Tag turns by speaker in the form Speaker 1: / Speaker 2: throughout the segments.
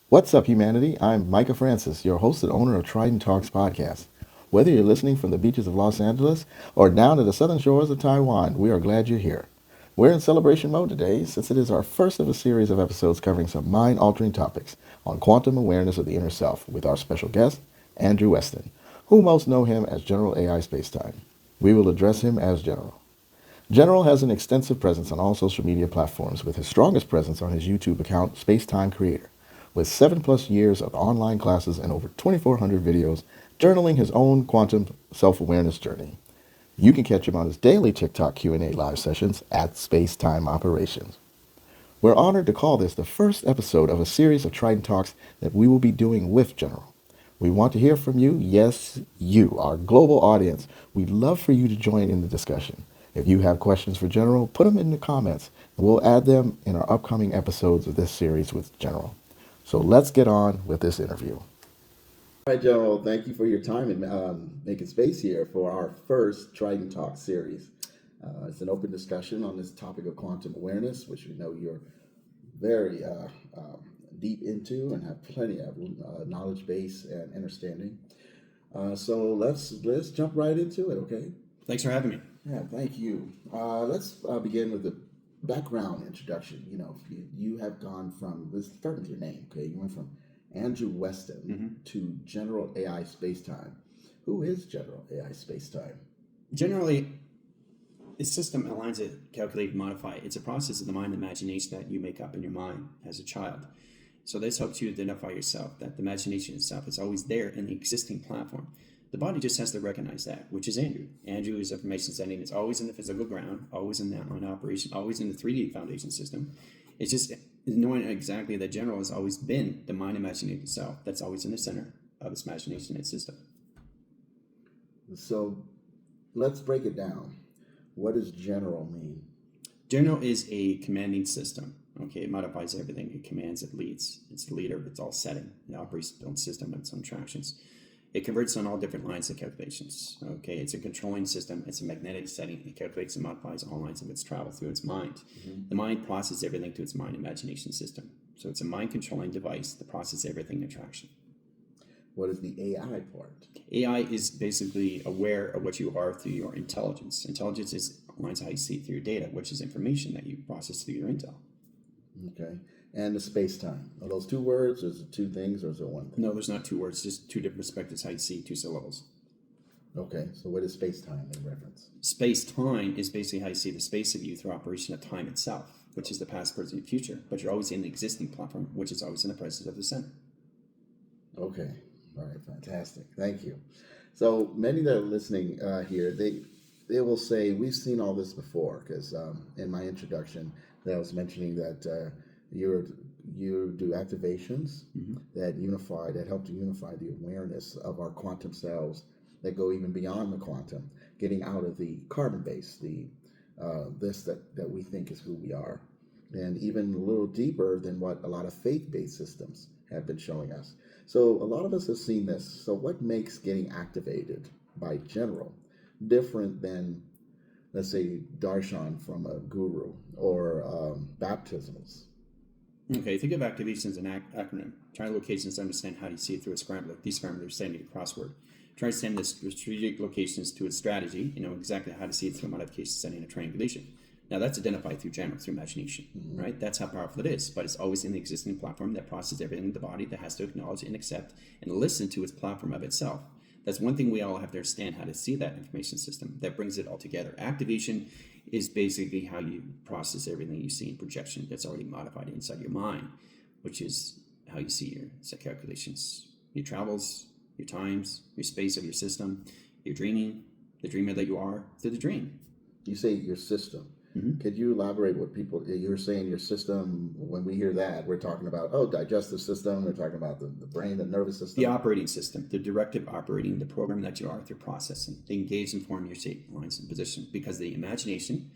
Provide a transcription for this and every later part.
Speaker 1: What's up, humanity? I'm Micah Francis, your host and owner of Trident Talks Podcast. Whether you're listening from the beaches of Los Angeles or down to the southern shores of Taiwan, we are glad you're here. We're in celebration mode today since it is our first of a series of episodes covering some mind-altering topics on quantum awareness of the inner self with our special guest, Andrew Weston, who most know him as General AI Spacetime. We will address him as General. General has an extensive presence on all social media platforms, with his strongest presence on his YouTube account, Spacetime Creator, with 7+ years of online classes and over 2,400 videos journaling his own quantum self-awareness journey. You can catch him on his daily TikTok Q&A live sessions at Spacetime Operations. We're honored to call this the first episode of a series of Trident Talks that we will be doing with General. We want to hear from you, yes, you, our global audience. We'd love for you to join in the discussion. If you have questions for General, put them in the comments, and we'll add them in our upcoming episodes of this series with General. So let's get on with this interview. All right, General, thank you for your time and making space here for our first Trident Talk series. It's an open discussion on this topic of quantum awareness, which we know you're very deep into and have plenty of knowledge base and understanding. So let's jump right into it, okay?
Speaker 2: Thanks for having me.
Speaker 1: Yeah, thank you. Let's begin with the background introduction. You know, you have gone from, let's start with your name, okay? You went from Andrew Weston to General AI Spacetime. Who is General AI Spacetime?
Speaker 2: Generally, a system aligns it, calculate, modify. It's a process of the mind and imagination that you make up in your mind as a child. So this helps you identify yourself, that the imagination itself is always there in the existing platform. The body just has to recognize that, which is Andrew. Andrew is information sending. It's always in the physical ground, always in that line operation, always in the 3D foundation system. It's just knowing exactly that General has always been the mind imagination itself. That's always in the center of its imagination and system.
Speaker 1: So let's break it down. What does General mean?
Speaker 2: General is a commanding system. Okay, it modifies everything. It commands, it leads. It's the leader of its all setting. It operates its own system and its own tractions. It converts on all different lines of calculations. Okay, it's a controlling system. It's a magnetic setting. It calculates and modifies all lines of its travel through its mind. The mind processes everything to its mind imagination system. So it's a mind controlling device that processes everything in traction.
Speaker 1: What is the AI part?
Speaker 2: AI is basically aware of what you are through your intelligence. Intelligence is lines how you see through your data, which is information that you process through your intel.
Speaker 1: Okay. And the space-time. Are those two words, or is it two things, or is it one thing?
Speaker 2: No, there's not two words, just two different perspectives how you see two syllables.
Speaker 1: Okay, so what is space-time in reference?
Speaker 2: Space-time is basically how you see the space of you through operation of time itself, which is the past, present, and future. But you're always in the existing platform, which is always in the presence of the center.
Speaker 1: Okay. All right, fantastic. Thank you. So many that are listening here, they will say, we've seen all this before, because in my introduction, that I was mentioning that you do activations that help to unify the awareness of our quantum selves that go even beyond the quantum, getting out of the carbon base, this that we think is who we are, and even a little deeper than what a lot of faith-based systems have been showing us. So a lot of us have seen this. So what makes getting activated by General different than, let's say, darshan from a guru or baptisms?
Speaker 2: Okay, think of activation as an acronym. Try locations to understand how you see it through a scrambler. These scramblers send you a crossword. Try to send the strategic locations to its strategy. You know exactly how to see it through modification, setting, a triangulation. Now that's identified through General, through imagination, right? That's how powerful it is. But it's always in the existing platform that processes everything in the body, that has to acknowledge and accept and listen to its platform of itself. That's one thing we all have to understand, how to see that information system that brings it all together. Activation is basically how you process everything you see in projection that's already modified inside your mind, which is how you see your calculations, your travels, your times, your space of your system, your dreaming, the dreamer that you are through the dream.
Speaker 1: You say your system. Could you elaborate what you're saying your system, when we hear that, we're talking about, digestive system, we're talking about the brain, the nervous system?
Speaker 2: The operating system, the directive operating, the program that you are through processing, the engage and form your state, lines, and position. Because the imagination,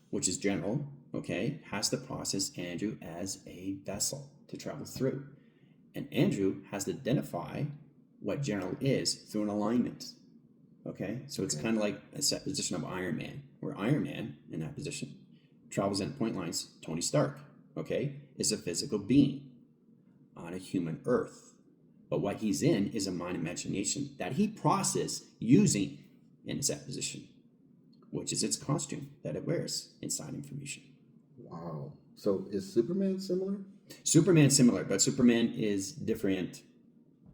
Speaker 2: which is General, okay, has to process Andrew as a vessel to travel through. And Andrew has to identify what General is through an alignment. Okay, so it's kind of like a set position of Iron Man, where Iron Man, in that position, travels in point lines. Tony Stark, okay, is a physical being. on a human earth. But what he's in is a mind imagination that he processes using in its position, which is its costume that it wears inside information.
Speaker 1: Wow. So is Superman similar?
Speaker 2: Superman's similar, but Superman is different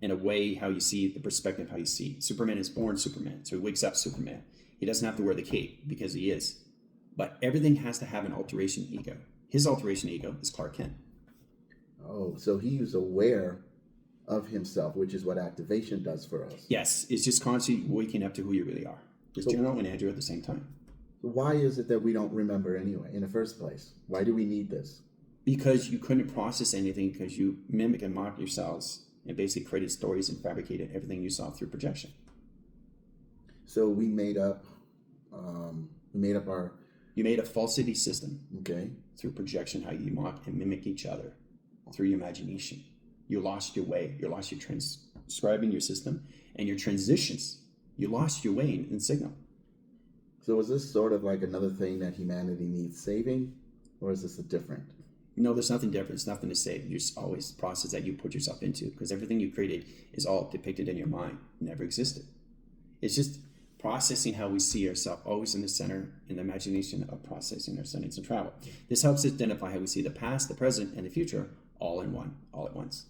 Speaker 2: in a way how you see the perspective, how you see. Superman is born Superman, so he wakes up Superman. He doesn't have to wear the cape because he is. But everything has to have an alteration ego. His alteration ego is Clark Kent.
Speaker 1: Oh, so he is aware of himself, which is what activation does for us.
Speaker 2: Yes, it's just constantly waking up to who you really are. It's General and Andrew at the same time.
Speaker 1: Why is it that we don't remember anyway, in the first place? Why do we need this?
Speaker 2: Because you couldn't process anything because you mimic and mock yourselves and basically created stories and fabricated everything you saw through projection.
Speaker 1: So we made up our...
Speaker 2: You made a falsity system.
Speaker 1: Okay.
Speaker 2: Through projection, how you mock and mimic each other through your imagination. You lost your way. You lost your transcribing your system and your transitions. You lost your way in signal.
Speaker 1: So is this sort of like another thing that humanity needs saving, or is this a different?
Speaker 2: No, there's nothing different. It's nothing to save. You're always the process that you put yourself into, because everything you created is all depicted in your mind. It never existed. It's just processing how we see ourselves, always in the center, in the imagination of processing our settings and travel. This helps us identify how we see the past, the present, and the future all in one, all at once.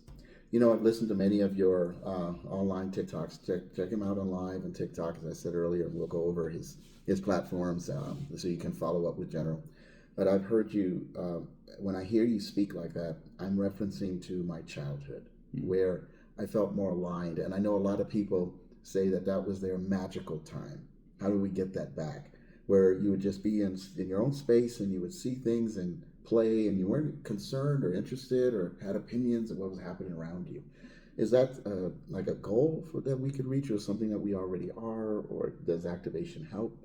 Speaker 1: You know, I've listened to many of your online TikToks. Check him out on live and TikTok, as I said earlier. We'll go over his platforms so you can follow up with General. But I've heard you, when I hear you speak like that, I'm referencing to my childhood, where I felt more aligned. And I know a lot of people say that was their magical time. How do we get that back? Where you would just be in your own space and you would see things and play, and you weren't concerned or interested or had opinions of what was happening around you. Is that like a goal that we could reach, or something that we already are, or does activation help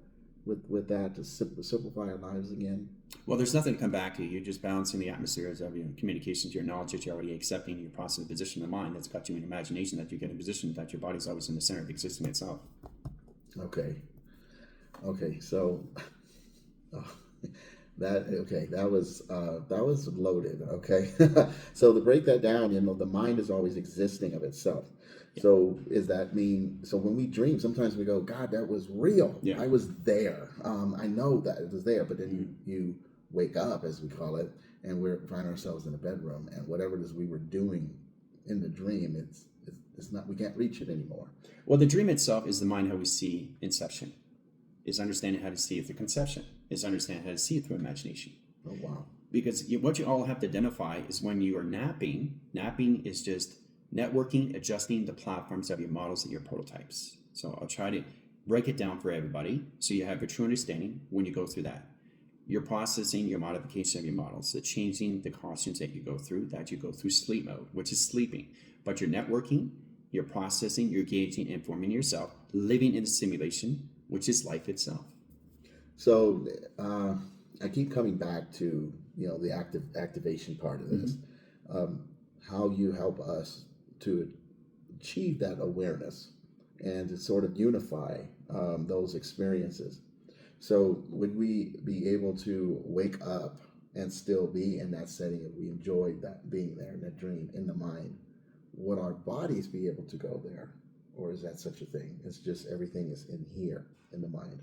Speaker 1: with that to simplify our lives again?
Speaker 2: Well, there's nothing to come back to. You're just balancing the atmospheres of your communication to your knowledge that you're already accepting, your process position of the mind that's got you in imagination, that you get in position that your body's always in the center of existing itself.
Speaker 1: Okay, so that was loaded. Okay. So to break that down, the mind is always existing of itself. Yeah. So does that mean, so when we dream, sometimes we go, God, that was real. Yeah. I was there. I know that it was there, but then you wake up, as we call it, and we find ourselves in a bedroom, and whatever it is we were doing in the dream, it's not, we can't reach it anymore.
Speaker 2: Well, the dream itself is the mind how we see inception. Is understanding how to see it through conception. Is understanding how to see it through imagination.
Speaker 1: Oh, wow.
Speaker 2: Because what you all have to identify is when you are napping. Napping is just networking, adjusting the platforms of your models and your prototypes. So I'll try to break it down for everybody so you have a true understanding when you go through that. You're processing your modification of your models, the changing the costumes that you go through sleep mode, which is sleeping. But you're networking, you're processing, you're gauging, informing yourself, living in a simulation, which is life itself.
Speaker 1: So I keep coming back to the activation part of this, how you help us to achieve that awareness and to sort of unify those experiences. So would we be able to wake up and still be in that setting if we enjoyed that being there in that dream in the mind? Would our bodies be able to go there? Or is that such a thing? It's just everything is in here, in the mind.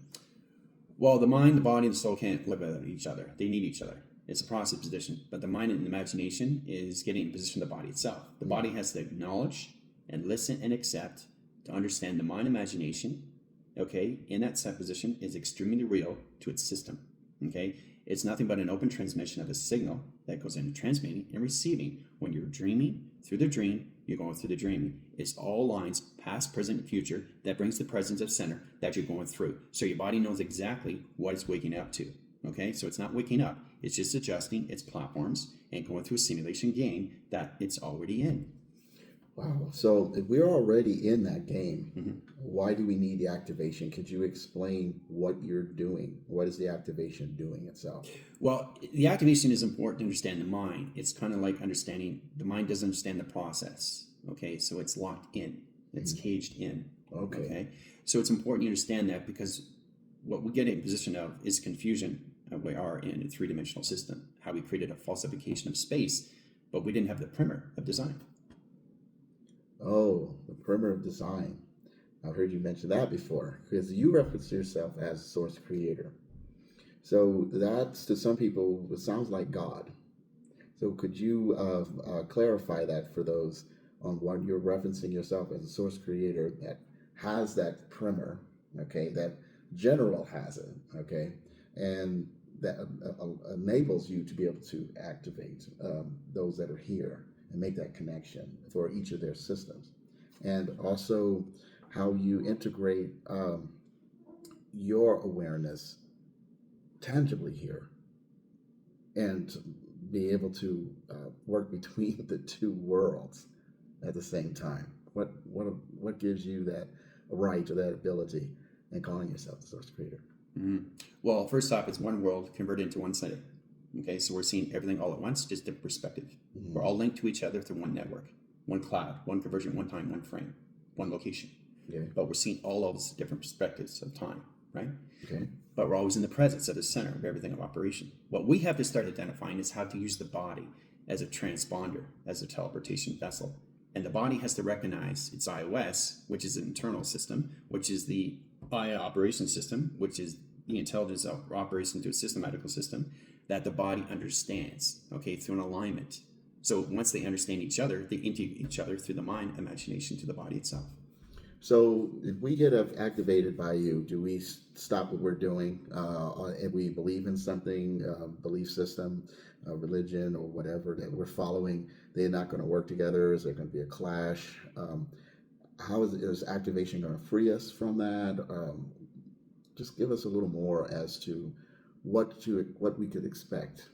Speaker 2: Well, the mind, the body, and the soul can't live without each other. They need each other. It's a process position. But the mind and the imagination is getting in position of the body itself. The body has to acknowledge and listen and accept to understand the mind imagination, okay, in that set position is extremely real to its system, okay? It's nothing but an open transmission of a signal that goes into transmitting and receiving. When you're dreaming through the dream, you're going through the dreaming. It's all lines, past, present, and future, that brings the presence of center that you're going through. So your body knows exactly what it's waking up to, okay? So it's not waking up. It's just adjusting its platforms and going through a simulation game that it's already in.
Speaker 1: Wow. So if we're already in that game, why do we need the activation? Could you explain what you're doing? What is the activation doing itself?
Speaker 2: Well, the activation is important to understand the mind. It's kind of like understanding the mind doesn't understand the process. Okay, so it's locked in. It's caged in. Okay. So it's important you understand that, because what we get in position of is confusion of we are in a three-dimensional system, how we created a falsification of space, but we didn't have the primer of design.
Speaker 1: Oh, the perimeter of design. I've heard you mention that before because you reference yourself as source creator. So that's to some people, it sounds like God. So could you clarify that for those on what you're referencing yourself as a source creator that has that primer, okay, that general has it, okay, and that enables you to be able to activate those that are here and make that connection for each of their systems, and also how you integrate your awareness tangibly here and be able to work between the two worlds at the same time. What gives you that right or that ability in calling yourself the source creator?
Speaker 2: Mm-hmm. Well, first off, it's one world converted into one center. Okay, so we're seeing everything all at once, just different perspective. Mm-hmm. We're all linked to each other through one network, one cloud, one conversion, one time, one frame, one location. Okay. But we're seeing all of those different perspectives of time, right? Okay. But we're always in the presence of the center of everything of operation. What we have to start identifying is how to use the body as a transponder, as a teleportation vessel. And the body has to recognize its iOS, which is an internal system, which is the IA operation system, which is the intelligence of operation to a systematical system that the body understands, okay, through an alignment. So once they understand each other, they integrate each other through the mind, imagination to the body itself.
Speaker 1: So if we get activated by you, do we stop what we're doing? If we believe in something, belief system, religion, or whatever that we're following, they're not going to work together? Is there going to be a clash? How is activation going to free us from that? Just give us a little more as to what we could expect,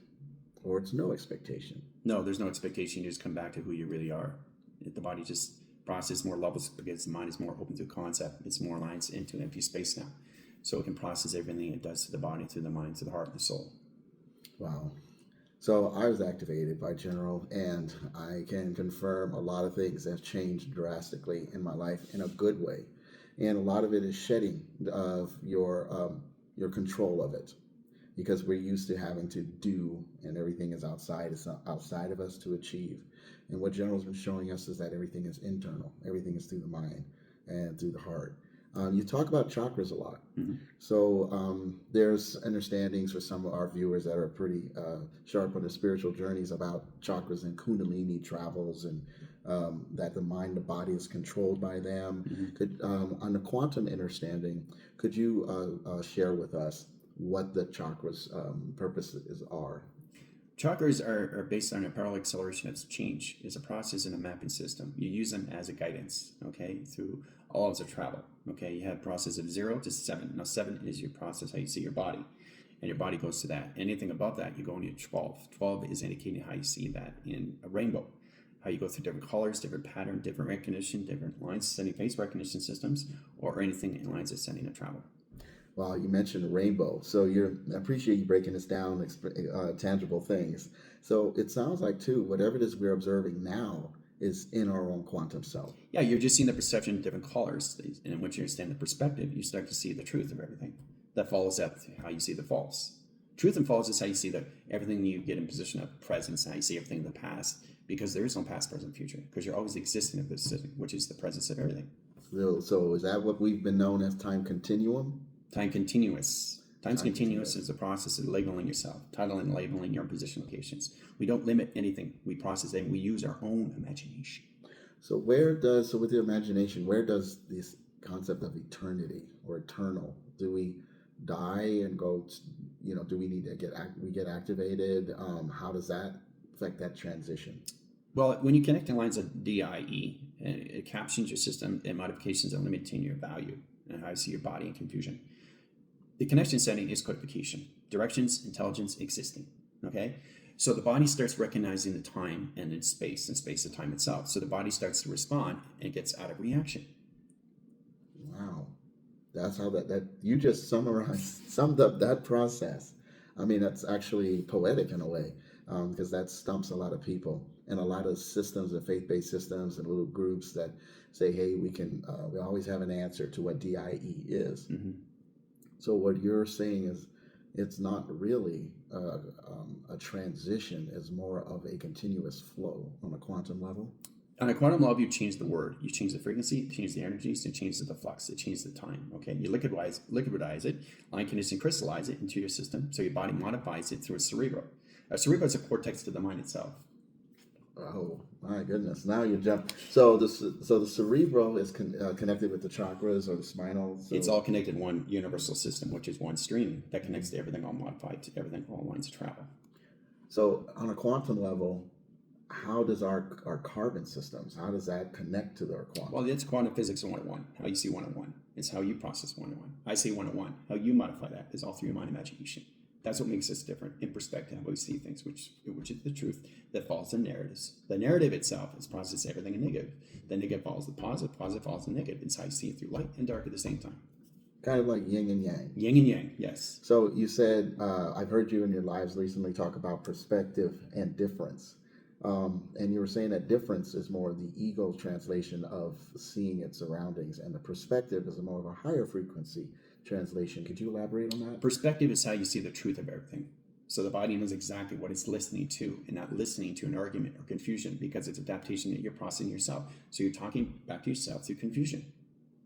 Speaker 1: or it's no expectation.
Speaker 2: No, there's no expectation. You just come back to who you really are. The body just process more levels because the mind is more open to concept. It's more lines into an empty space now. So it can process everything it does to the body, to the mind, to the heart, and the soul.
Speaker 1: Wow. So I was activated by General, and I can confirm a lot of things have changed drastically in my life in a good way. And a lot of it is shedding of your control of it, because we're used to having to do, and everything is outside of us to achieve. And what General's been showing us is that everything is internal. Everything is through the mind and through the heart. You talk about chakras a lot. Mm-hmm. So there's understandings for some of our viewers that are pretty sharp on their spiritual journeys about chakras and kundalini travels, and that the mind and the body is controlled by them. Mm-hmm. On the quantum understanding, could you share with us what the chakras' purposes are?
Speaker 2: Chakras are based on a parallel acceleration of change. It's a process and a mapping system. You use them as a guidance, okay, through all of travel. Okay, you have a process of 0 to 7. Now 7 is your process, how you see your body. And your body goes to that. Anything above that, you go into 12. 12 is indicating how you see that in a rainbow. How you go through different colors, different pattern, different recognition, different lines, sending face recognition systems, or anything in lines of sending a travel.
Speaker 1: Well, you mentioned rainbow, so I appreciate you breaking this down, tangible things. So it sounds like, too, whatever it is we're observing now is in our own quantum self.
Speaker 2: Yeah, you're just seeing the perception of different colors. And once you understand the perspective, you start to see the truth of everything. That follows up how you see the false. Truth and false is how you see everything you get in position of presence, how you see everything in the past, because there is no past, present, future, because you're always existing in this, which is the presence of everything.
Speaker 1: So is that what we've been known as time continuum?
Speaker 2: Time continuous. Time continuous is the process of labeling yourself, titling and labeling your position locations. We don't limit anything. We process it. We use our own imagination.
Speaker 1: So with your imagination, where does this concept of eternity or eternal, do we die and go, do we need to get activated? How does that affect that transition?
Speaker 2: Well, when you connect to lines of DIE, it captions your system and modifications are limiting your value and how you see your body in confusion. The connection setting is codification, directions, intelligence, existing, okay? So the body starts recognizing the time and its space, and space of time itself. So the body starts to respond and gets out of reaction.
Speaker 1: Wow. That's how that you just summed up that process. I mean, that's actually poetic in a way, because that stumps a lot of people and a lot of systems and faith-based systems and little groups that say, hey, we always have an answer to what DIE is. Mm-hmm. So what you're saying is it's not really a transition, it's more of a continuous flow on a quantum level?
Speaker 2: On a quantum level, you change the word, you change the frequency, you change the energies, you change the flux, it changes the time. Okay, you liquidize it, line condition, crystallize it into your system, so your body modifies it through a cerebral. A cerebral is a cortex to the mind itself.
Speaker 1: Oh my goodness! Now you jump. So the cerebral is connected with the chakras or the spinal. So
Speaker 2: It's all connected in one universal system, which is one stream that connects to everything, all modified to everything, all lines of travel.
Speaker 1: So on a quantum level, how does our carbon systems, how does that connect to our quantum?
Speaker 2: Well, it's quantum physics 101, how you see 101. It's how you process 101. I see 101. How you modify that is all through your mind imagination. That's what makes us different in perspective, how we see things, which is the truth that follows in narratives. The narrative itself is process everything in negative. The negative follows the positive, positive follows the negative. It's how you see it through light and dark at the same time.
Speaker 1: Kind of like yin and yang.
Speaker 2: Yin and yang, yes.
Speaker 1: So you said, I've heard you in your lives recently talk about perspective and difference. And you were saying that difference is more the ego translation of seeing its surroundings, and the perspective is more of a higher frequency translation. Could you elaborate on that?
Speaker 2: Perspective is how you see the truth of everything. So the body knows exactly what it's listening to and not listening to an argument or confusion, because it's adaptation that you're processing yourself. So you're talking back to yourself through confusion.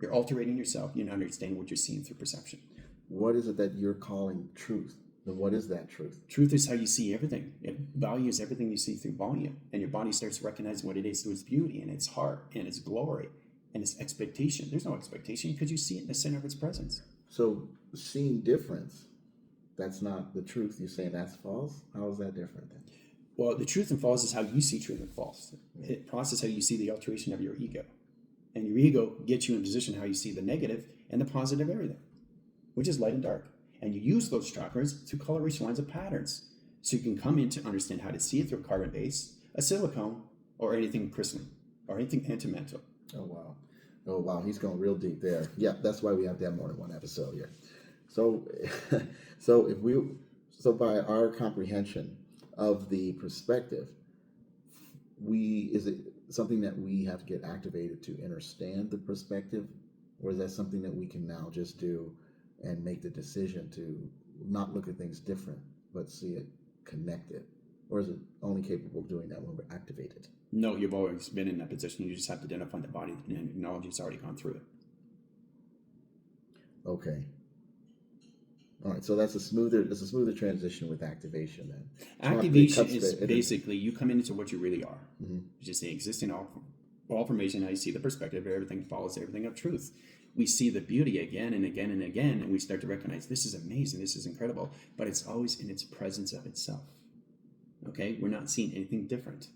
Speaker 2: You're altering yourself. You're not understanding what you're seeing through perception.
Speaker 1: What is it that you're calling truth? And what is that truth?
Speaker 2: Truth is how you see everything. It values everything you see through volume. And your body starts recognizing what it is through its beauty and its heart and its glory and its expectation. There's no expectation because you see it in the center of its presence.
Speaker 1: So seeing difference, that's not the truth. You're saying that's false? How is that different then?
Speaker 2: Well, the truth and false is how you see truth and false. It processes how you see the alteration of your ego. And your ego gets you in position how you see the negative and the positive everything, which is light and dark. And you use those chakras to coloration lines of patterns. So you can come in to understand how to see it through a carbon base, a silicone, or anything crystalline, or anything antimental.
Speaker 1: Oh, wow. Oh, wow. He's going real deep there. Yeah, that's why we have to have more than one episode here. So, so by our comprehension of the perspective, is it something that we have to get activated to understand the perspective? Or is that something that we can now just do and make the decision to not look at things different, but see it connected? Or is it only capable of doing that when we're activated?
Speaker 2: No, you've always been in that position. You just have to identify the body and acknowledge it's already gone through it.
Speaker 1: Okay. All right, so that's a smoother transition with activation then.
Speaker 2: Activation is basically you come into what you really are.
Speaker 1: Mm-hmm.
Speaker 2: Just the existing all formation, how you see the perspective, everything follows everything of truth. We see the beauty again and again and again, and we start to recognize this is amazing, this is incredible, but it's always in its presence of itself. Okay? We're not seeing anything different.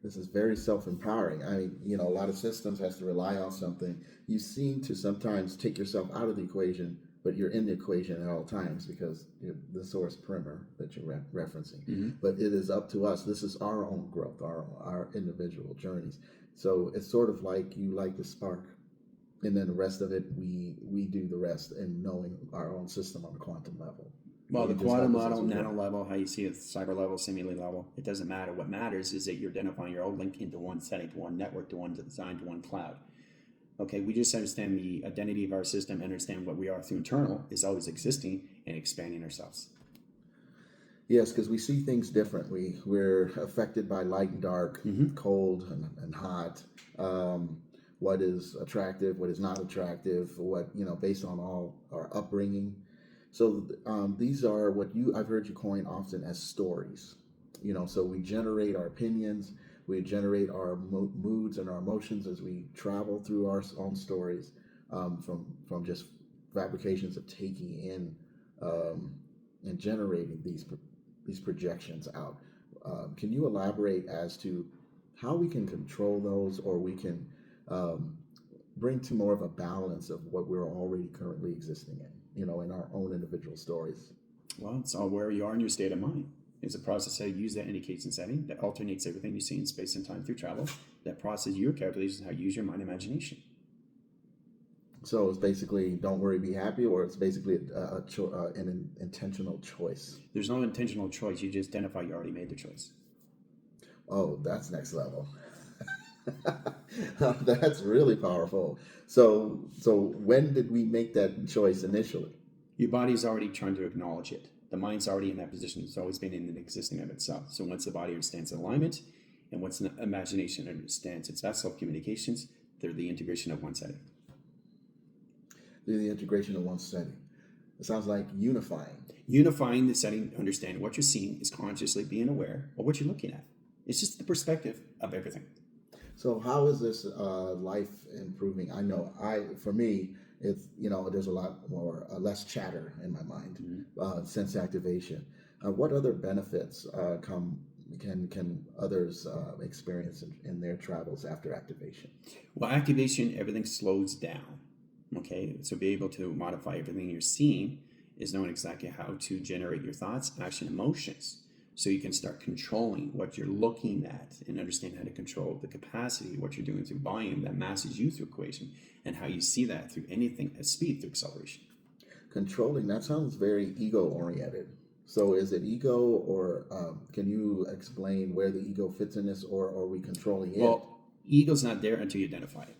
Speaker 1: This is very self-empowering. I mean, a lot of systems has to rely on something. You seem to sometimes take yourself out of the equation, but you're in the equation at all times because you're the source primer that you're referencing.
Speaker 2: Mm-hmm.
Speaker 1: But it is up to us. This is our own growth, our individual journeys. So it's sort of like you light the spark, and then the rest of it, we do the rest in knowing our own system on the quantum level.
Speaker 2: Well, the quantum level, nano level, how you see it, cyber level, simulated level, it doesn't matter. What matters is that you're identifying your own link into one setting, to one network, to one design, to one cloud. Okay, we just understand the identity of our system, understand what we are through internal is always existing and expanding ourselves.
Speaker 1: Yes, because we see things differently. We're affected by light and dark,
Speaker 2: mm-hmm.
Speaker 1: cold and hot. What is attractive, what is not attractive, what, based on all our upbringing. So these are what I've heard you coin often as stories. So we generate our opinions, we generate our moods and our emotions as we travel through our own stories, from just fabrications of taking in and generating these projections out. Can you elaborate as to how we can control those, or we can bring to more of a balance of what we're already currently existing in, in our own individual stories?
Speaker 2: Well, it's all where you are in your state of mind. It's a process how you use that indication setting that alternates everything you see in space and time through travel. That process your calculations, how you use your mind imagination.
Speaker 1: So it's basically don't worry, be happy, or it's basically an intentional choice.
Speaker 2: There's no intentional choice. You just identify you already made the choice.
Speaker 1: Oh, that's next level. That's really powerful. So when did we make that choice initially?
Speaker 2: Your body's already trying to acknowledge it. The mind's already in that position. It's always been in an existing of itself. So once the body understands alignment, And what's an imagination understands, it's that self-communications through the integration of one setting.
Speaker 1: Through the integration of one setting. It sounds like unifying.
Speaker 2: Unifying the setting, understanding what you're seeing is consciously being aware of what you're looking at. It's just the perspective of everything.
Speaker 1: So how is this life improving? I know for me, it's, there's a lot more, less chatter in my mind, sense activation. What other benefits can others experience in their travels after activation?
Speaker 2: Well, activation, everything slows down. Okay, so be able to modify everything you're seeing is knowing exactly how to generate your thoughts, action, emotions. So you can start controlling what you're looking at and understand how to control the capacity, what you're doing through volume that masses you through equation, and how you see that through anything at speed through acceleration.
Speaker 1: Controlling, that sounds very ego-oriented. So is it ego, or can you explain where the ego fits in this, or are we controlling it?
Speaker 2: Well, ego's not there until you identify it.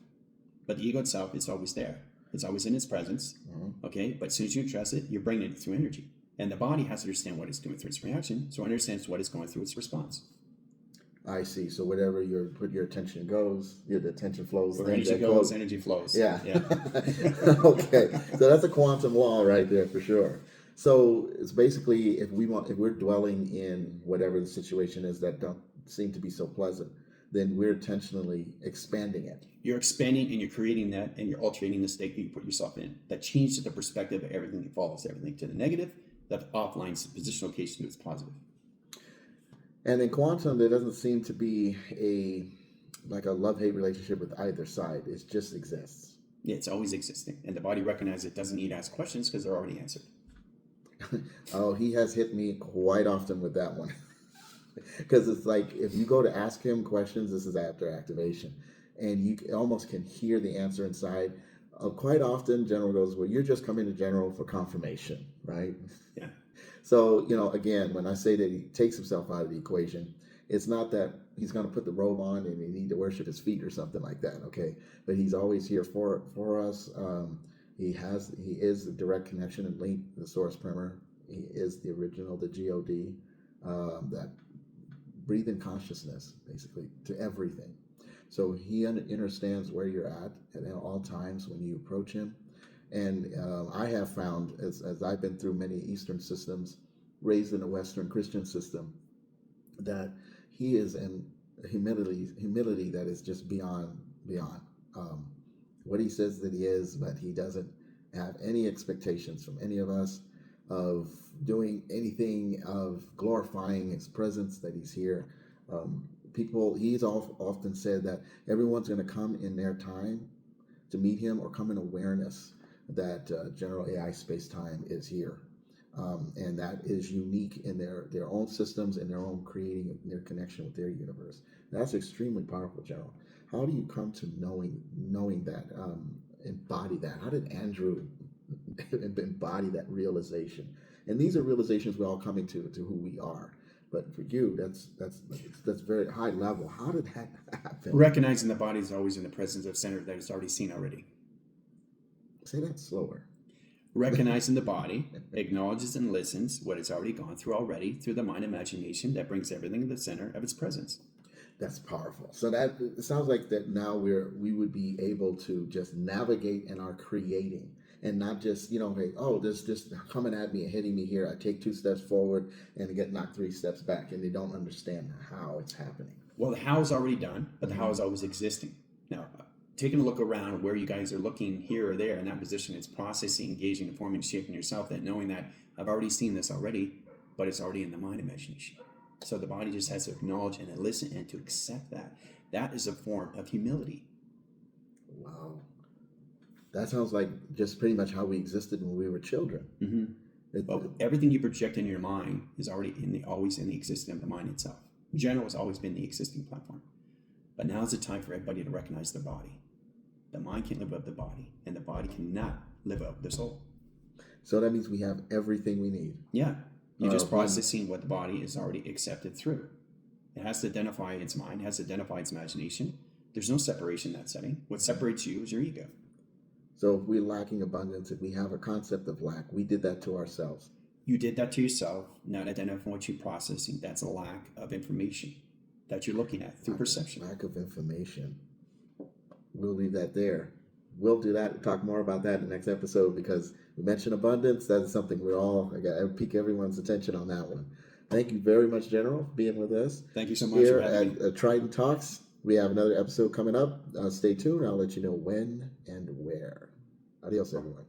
Speaker 2: But the ego itself is always there. It's always in its presence, okay? But as soon as you trust it, you're bringing it through energy. And the body has to understand what it's doing through its reaction, so it understands what it's going through its response.
Speaker 1: I see. So whatever you put your attention goes, the attention flows.
Speaker 2: Where energy goes, energy flows.
Speaker 1: Yeah. Okay. So that's a quantum law right there for sure. So it's basically if we're dwelling in whatever the situation is that don't seem to be so pleasant, then we're intentionally expanding it.
Speaker 2: You're expanding and you're creating that, and you're altering the state that you put yourself in. That changes the perspective of everything that follows everything to the negative. That offlines the positional location to its positive.
Speaker 1: And in quantum, there doesn't seem to be a love-hate relationship with either side. It just exists.
Speaker 2: Yeah, it's always existing. And the body recognizes it doesn't need to ask questions because they're already answered.
Speaker 1: Oh, he has hit me quite often with that one. Because it's like if you go to ask him questions, this is after activation, and you almost can hear the answer inside. Quite often, General goes, well, you're just coming to General for confirmation, right?
Speaker 2: Yeah.
Speaker 1: So, again, when I say that he takes himself out of the equation, it's not that he's going to put the robe on and you need to worship his feet or something like that, okay? But he's always here for us. He is the direct connection and link, the source primer. He is the original, the God, that breathe in consciousness, basically, to everything. So he understands where you're at all times when you approach him. And I have found, as I've been through many Eastern systems, raised in a Western Christian system, that he is in humility that is just beyond what he says that he is, but he doesn't have any expectations from any of us of doing anything, of glorifying his presence, that he's here. He's often said that everyone's going to come in their time to meet him, or come in awareness that general AI space-time is here. And that is unique in their own systems and their own creating their connection with their universe. That's extremely powerful, General. How do you come to knowing that, embody that? How did Andrew embody that realization? And these are realizations we're all coming to who we are. But for you, that's very high level. How did that happen?
Speaker 2: Recognizing the body is always in the presence of center that it's already seen already.
Speaker 1: Say that slower.
Speaker 2: Recognizing the body, acknowledges and listens what it's already gone through already through the mind imagination that brings everything to the center of its presence.
Speaker 1: That's powerful. So that it sounds like that now we would be able to just navigate in our creating, and not just, hey, this just coming at me and hitting me here. I take 2 steps forward and get knocked 3 steps back, and they don't understand how it's happening.
Speaker 2: Well, the how is already done, but the how is always existing. Now, taking a look around where you guys are looking here or there in that position, it's processing, engaging, forming, shaping yourself, that knowing that I've already seen this already, but it's already in the mind imagination. So the body just has to acknowledge and listen and to accept that. That is a form of humility.
Speaker 1: Wow. That sounds like just pretty much how we existed when we were children.
Speaker 2: Mm-hmm. Well, everything you project in your mind is already always in the existence of the mind itself. General has always been the existing platform. But now is the time for everybody to recognize the body. The mind can't live up the body, and the body cannot live up the soul.
Speaker 1: So that means we have everything we need.
Speaker 2: Yeah. You're just processing what the body is already accepted through. It has to identify its mind, it has to identify its imagination. There's no separation in that setting. What separates you is your ego.
Speaker 1: So if we're lacking abundance, if we have a concept of lack, we did that to ourselves.
Speaker 2: You did that to yourself, not identifying what you're processing. That's a lack of information. that you're looking at through perception.
Speaker 1: Lack of information. We'll leave that there. We'll do that, talk more about that in the next episode, because we mentioned abundance. That's something I got to pique everyone's attention on that one. Thank you very much, General, for being with us.
Speaker 2: Thank you so much
Speaker 1: Here
Speaker 2: for having me.
Speaker 1: at Trident Talks. We have another episode coming up. Stay tuned. I'll let you know when and where. Adios, everyone.